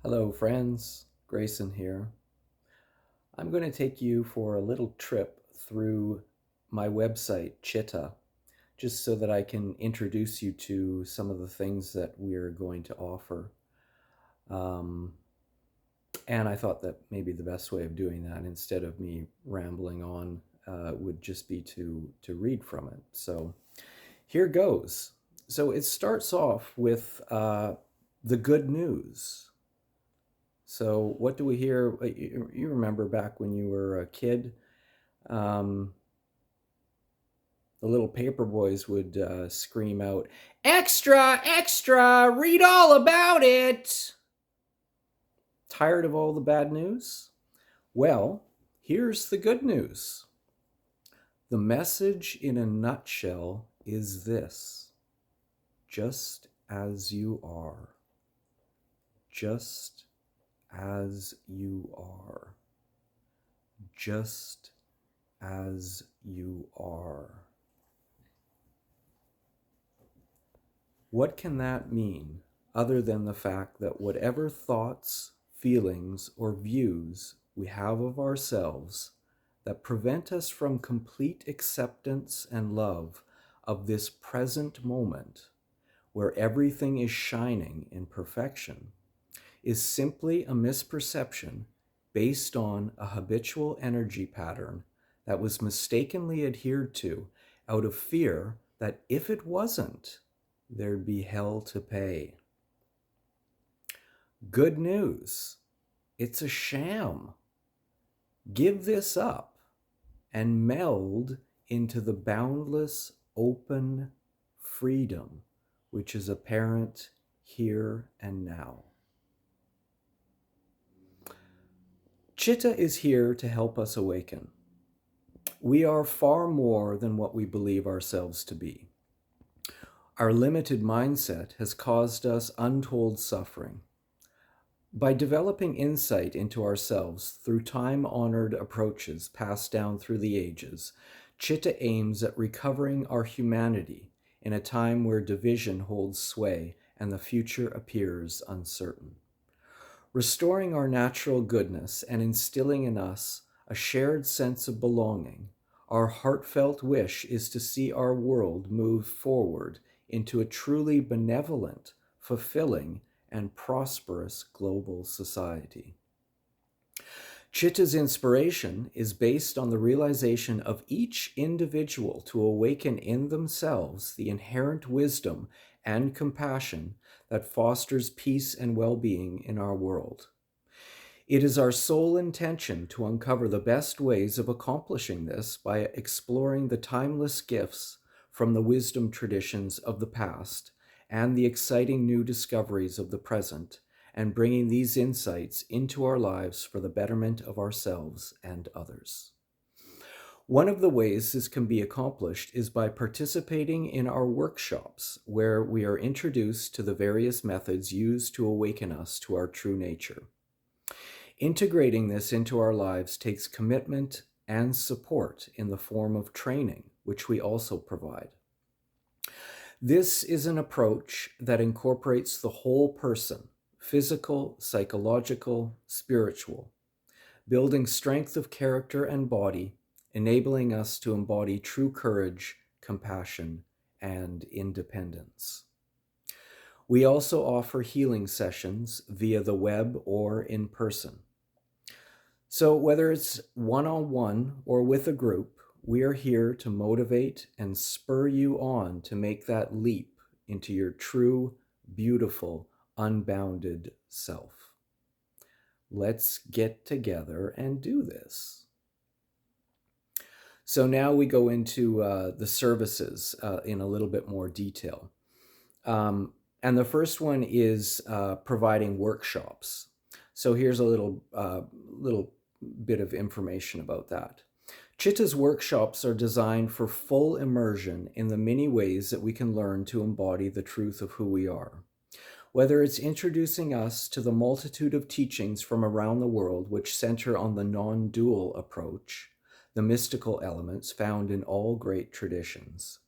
Hello, friends. Grayson here. I'm going to take you for a little trip through my website, Citta, just so that I can introduce you to some of the things that we're going to offer. Um, and I thought that maybe the best way of doing that, instead of me rambling on, would just be to read from it. So here goes. So it starts off with the good news. So, what do we hear? You remember back when you were a kid, um, the little paper boys would scream out, "Extra, extra, read all about it." Tired of all the bad news? Well, here's the good news. The message in a nutshell is this: just as you are. Just as you are. Just as you are. What can that mean other than the fact that whatever thoughts, feelings, or views we have of ourselves that prevent us from complete acceptance and love of this present moment, where everything is shining in perfection, is simply a misperception based on a habitual energy pattern that was mistakenly adhered to out of fear that if it wasn't, there'd be hell to pay. Good news, it's a sham. Give this up and meld into the boundless, open freedom which is apparent here and now. Citta is here to help us awaken. We are far more than what we believe ourselves to be. Our limited mindset has caused us untold suffering. By developing insight into ourselves through time-honored approaches passed down through the ages, Citta aims at recovering our humanity in a time where division holds sway and the future appears uncertain. Restoring our natural goodness and instilling in us a shared sense of belonging, our heartfelt wish is to see our world move forward into a truly benevolent, fulfilling, and prosperous global society. Citta's inspiration is based on the realization of each individual to awaken in themselves the inherent wisdom and compassion that fosters peace and well-being in our world. It is our sole intention to uncover the best ways of accomplishing this by exploring the timeless gifts from the wisdom traditions of the past and the exciting new discoveries of the present, and bringing these insights into our lives for the betterment of ourselves and others. One of the ways this can be accomplished is by participating in our workshops, where we are introduced to the various methods used to awaken us to our true nature. Integrating this into our lives takes commitment and support in the form of training, which we also provide. This is an approach that incorporates the whole person, physical, psychological, spiritual, building strength of character and body, enabling us to embody true courage, compassion, and independence. We also offer healing sessions via the web or in person. So whether it's one-on-one or with a group, we are here to motivate and spur you on to make that leap into your true, beautiful, unbounded self. Let's get together and do this. So now we go into the services in a little bit more detail. And the first one is providing workshops. So here's a little bit of information about that. Citta's workshops are designed for full immersion in the many ways that we can learn to embody the truth of who we are. Whether it's introducing us to the multitude of teachings from around the world which center on the non-dual approach, the mystical elements found in all great traditions,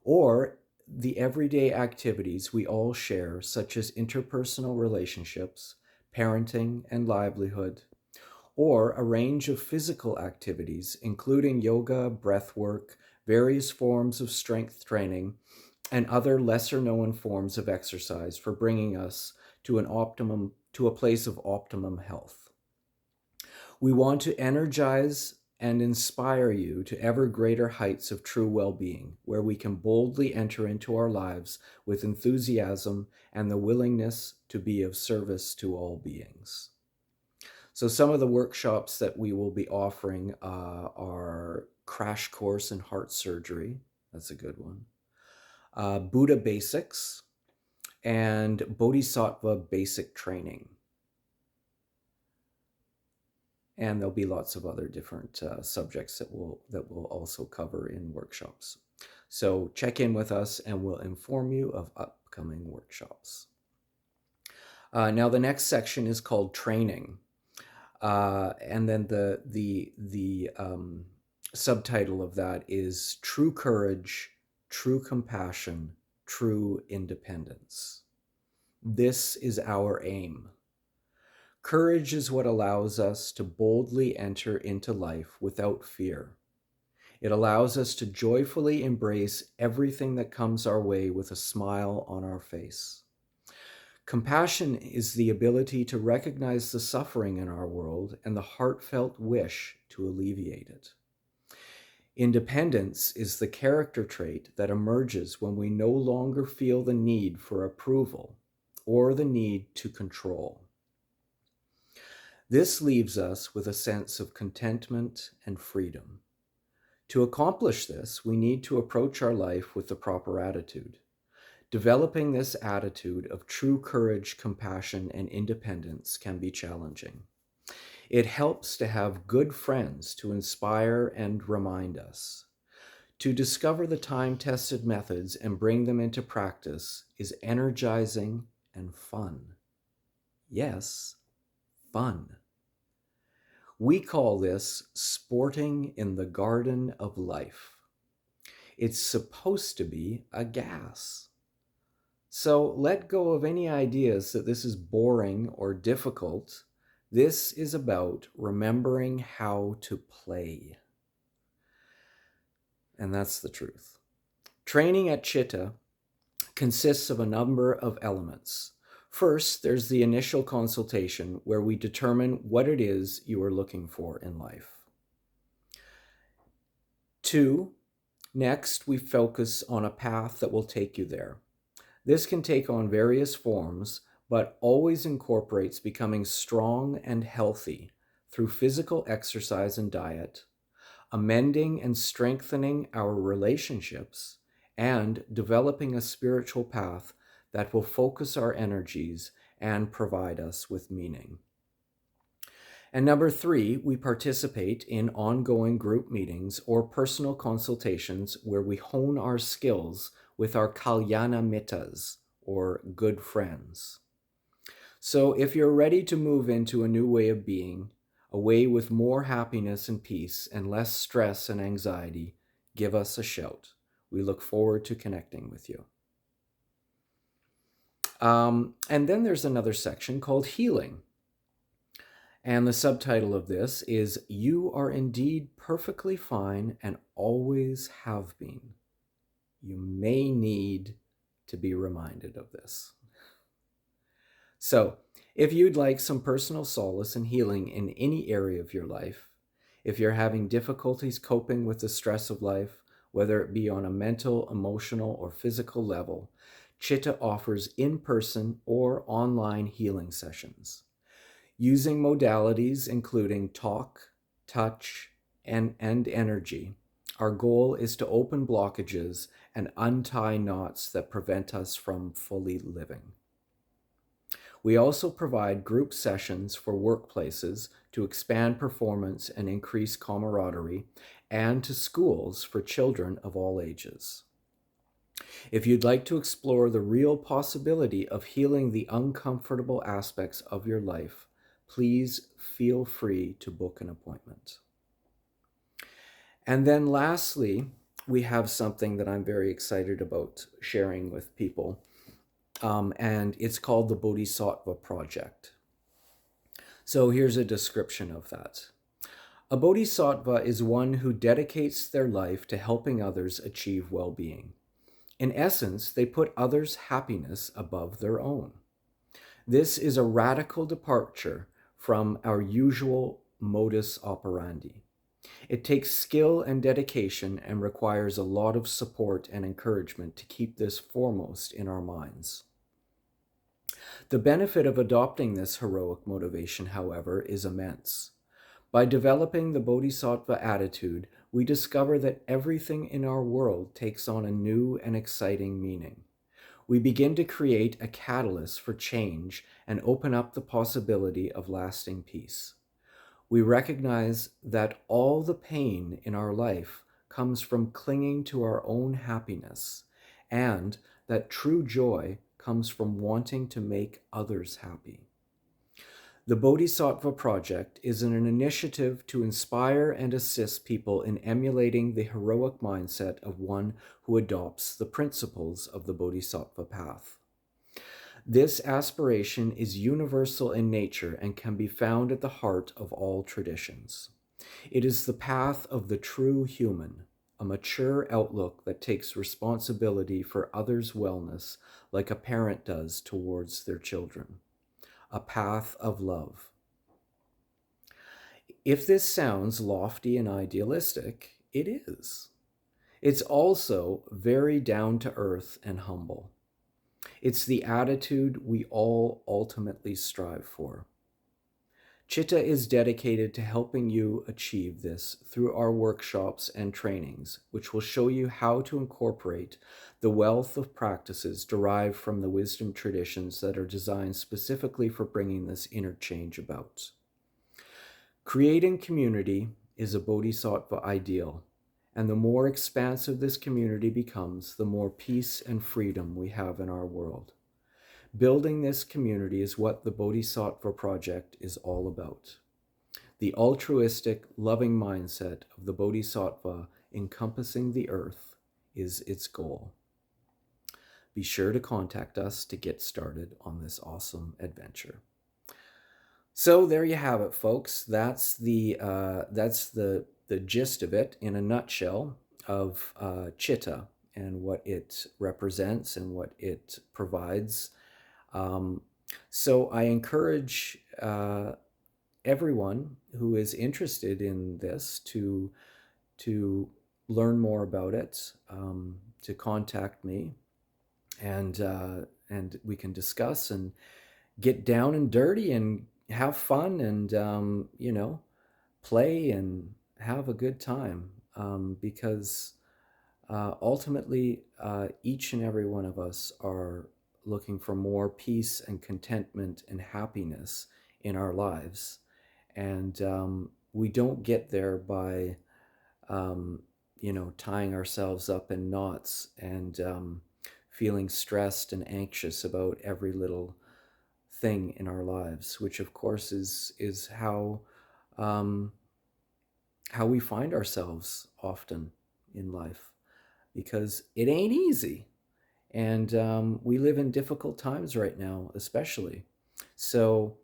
or the everyday activities we all share, such as interpersonal relationships, parenting and livelihood, or a range of physical activities, including yoga, breath work, various forms of strength training, and other lesser-known forms of exercise for bringing us to a place of optimum health. We want to energize and inspire you to ever greater heights of true well-being, where we can boldly enter into our lives with enthusiasm and the willingness to be of service to all beings. So some of the workshops that we will be offering are Crash Course in Heart Surgery. That's a good one. Buddha Basics, and Bodhisattva Basic Training. And there'll be lots of other different subjects that we'll also cover in workshops. So check in with us and we'll inform you of upcoming workshops. Now the next section is called Training. And then the subtitle of that is True Courage, True Compassion, True Independence. This is our aim. Courage is what allows us to boldly enter into life without fear. It allows us to joyfully embrace everything that comes our way with a smile on our face. Compassion is the ability to recognize the suffering in our world and the heartfelt wish to alleviate it. Independence is the character trait that emerges when we no longer feel the need for approval or the need to control. This leaves us with a sense of contentment and freedom. To accomplish this, we need to approach our life with the proper attitude. Developing this attitude of true courage, compassion, and independence can be challenging. It helps to have good friends to inspire and remind us. To discover the time-tested methods and bring them into practice is energizing and fun. Yes, fun. We call this sporting in the garden of life. It's supposed to be a gas. So let go of any ideas that this is boring or difficult. This is about remembering how to play. And that's the truth. Training at Citta consists of a number of elements. First, there's the initial consultation where we determine what it is you are looking for in life. 2, next we focus on a path that will take you there. This can take on various forms, but always incorporates becoming strong and healthy through physical exercise and diet, amending and strengthening our relationships, and developing a spiritual path that will focus our energies and provide us with meaning. And number 3, we participate in ongoing group meetings or personal consultations where we hone our skills with our kalyana mittas, or good friends. So if you're ready to move into a new way of being, a way with more happiness and peace and less stress and anxiety, give us a shout. We look forward to connecting with you. And then there's another section called Healing. And the subtitle of this is You Are Indeed Perfectly Fine and Always Have Been. You may need to be reminded of this. So, if you'd like some personal solace and healing in any area of your life, if you're having difficulties coping with the stress of life, whether it be on a mental, emotional, or physical level, Citta offers in-person or online healing sessions. Using modalities including talk, touch, and energy, our goal is to open blockages and untie knots that prevent us from fully living. We also provide group sessions for workplaces to expand performance and increase camaraderie, and to schools for children of all ages. If you'd like to explore the real possibility of healing the uncomfortable aspects of your life, please feel free to book an appointment. And then lastly, we have something that I'm very excited about sharing with people, and it's called the Bodhisattva Project. So here's a description of that. A bodhisattva is one who dedicates their life to helping others achieve well-being. In essence, they put others' happiness above their own. This is a radical departure from our usual modus operandi. It takes skill and dedication and requires a lot of support and encouragement to keep this foremost in our minds. The benefit of adopting this heroic motivation, however, is immense. By developing the Bodhisattva attitude, we discover that everything in our world takes on a new and exciting meaning. We begin to create a catalyst for change and open up the possibility of lasting peace. We recognize that all the pain in our life comes from clinging to our own happiness, and that true joy comes from wanting to make others happy. The Bodhisattva Project is an initiative to inspire and assist people in emulating the heroic mindset of one who adopts the principles of the Bodhisattva path. This aspiration is universal in nature and can be found at the heart of all traditions. It is the path of the true human, a mature outlook that takes responsibility for others' wellness like a parent does towards their children. A path of love. If this sounds lofty and idealistic, it is. It's also very down to earth and humble. It's the attitude we all ultimately strive for. Citta is dedicated to helping you achieve this through our workshops and trainings, which will show you how to incorporate the wealth of practices derived from the wisdom traditions that are designed specifically for bringing this inner change about. Creating community is a bodhisattva ideal, and the more expansive this community becomes, the more peace and freedom we have in our world. Building this community is what the Bodhisattva Project is all about. The altruistic, loving mindset of the Bodhisattva encompassing the earth is its goal. Be sure to contact us to get started on this awesome adventure. So there you have it, folks. That's the gist of it in a nutshell of Citta and what it represents and what it provides. So I encourage everyone who is interested in this to learn more about it, to contact me, and we can discuss and get down and dirty and have fun and play and have a good time, because ultimately each and every one of us are looking for more peace and contentment and happiness in our lives. And we don't get there by, tying ourselves up in knots and feeling stressed and anxious about every little thing in our lives, which of course is how we find ourselves often in life, because it ain't easy. And we live in difficult times right now, especially. So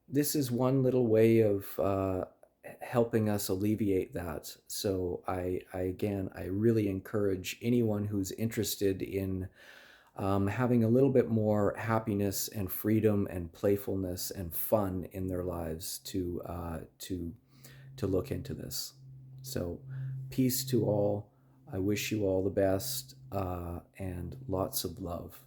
this is one little way of helping us alleviate that. So I really encourage anyone who's interested in having a little bit more happiness and freedom and playfulness and fun in their lives to look into this. So peace to all. I wish you all the best and lots of love.